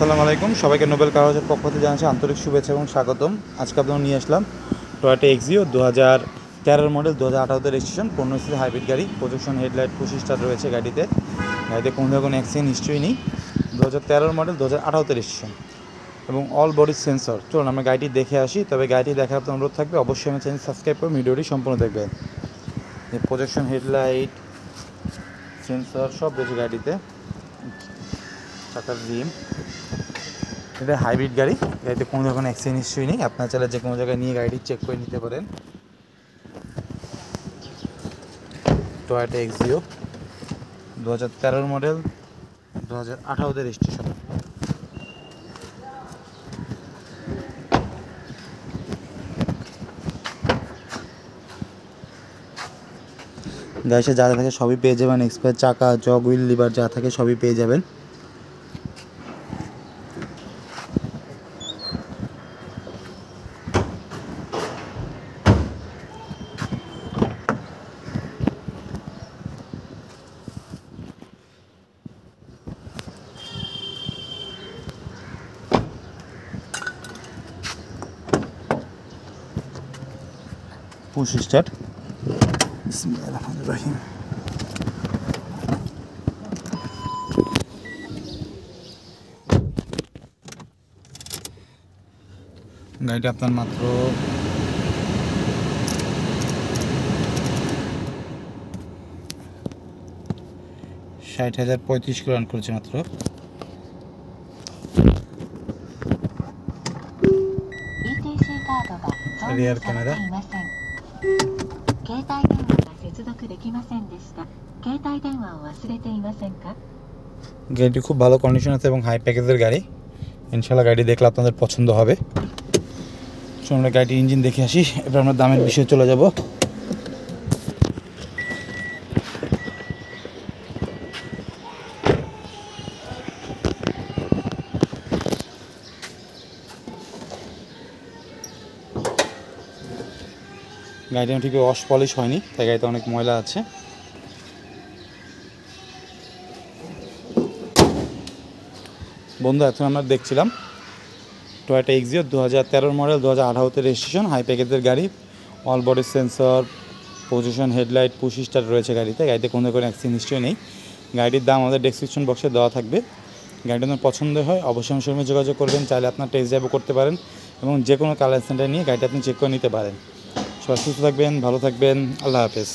আসসালামু আলাইকুম, সবাইকে নোবেল কার হাউসের পক্ষ থেকে জানাচ্ছি আন্তরিক শুভেচ্ছা এবং স্বাগতম। আজকে আপনাদের নিয়ে আসলাম Toyota Axio 2013 model, 2018 registration, 15 CC hybrid গাড়ি। প্রজেকশন হেডলাইট, পুশ স্টার্ট রয়েছে গাড়িতে কোনো ধরনের অ্যাক্সিডেন্ট হিস্ট্রি নেই। 2013 মডেল, 2018 রেজিস্ট্রেশন এবং অল বডি সেন্সর। চলুন আমরা গাড়িটি দেখে আসি। তবে গাড়িটি দেখার আপনার অনুরোধ থাকবে, অবশ্যই আমার চ্যানেল সাবস্ক্রাইব করে ভিডিওটি সম্পূর্ণ দেখবেন। এই প্রজেকশন হেডলাইট, সেন্সর সব রয়েছে গাড়িতে। চাকার রিম, এটা হাইব্রিড গাড়ি। গাড়িতে কোনো ধরনের অ্যাক্সিডেন্ট হিস্ট্রি নেই। আপনারা চাইলে যে কোনো জায়গায় নিয়ে গাড়িটি চেক করে নিতে পারেন। Toyota Axio 2013 model, 2018 registration. গাড়িতে যা থাকে সবই পেয়ে যাবেন। এক্সপায়ার চাকা, জগ, হুইল, লিভার যা থাকে সবই পেয়ে যাবেন। পুশ স্টার্ট, বিসমিল্লাহির রহমানির রহিম। গাড়িটা আপনার মাত্র 60,035 কিলো রান করেছে মাত্র। রিয়ার ক্যামেরা, গাড়িটি খুব ভালো কন্ডিশন আছে এবং হাই প্যাকেজের গাড়ি। ইনশাআল্লাহ গাড়ি দেখলে আপনাদের পছন্দ হবে। আমরা গাড়িটির ইঞ্জিন দেখে আসি, এবার আমরা দামের বিষয়ে চলে যাব। গাড়িটা ঠিক ওয়াশ পলিশ হয়নি, তাই গাড়িতে অনেক ময়লা আছে। বন্ধু, এখন আমরা দেখছিলাম Toyota Axio 2013 model, 2018 registration, high প্যাকেজের গাড়ি। All body sensor, position headlight, push start রয়েছে গাড়িতে। গাড়িতে কোনো অ্যাক্সিডেন্ট হিস্ট্রি নেই। গাড়ির দাম আমাদের ডেসক্রিপশন বক্সে দেওয়া থাকবে। গাড়িটা আপনার পছন্দ হয় অবশ্যই আমার সঙ্গে যোগাযোগ করবেন। চাইলে আপনার টেস্ট ড্রাইভও করতে পারেন এবং যে কোনো কালার সেন্টার নিয়ে গাড়িটা আপনি চেক করে নিতে পারেন। সবাই সুস্থ থাকবেন, ভালো থাকবেন। আল্লাহ হাফেজ।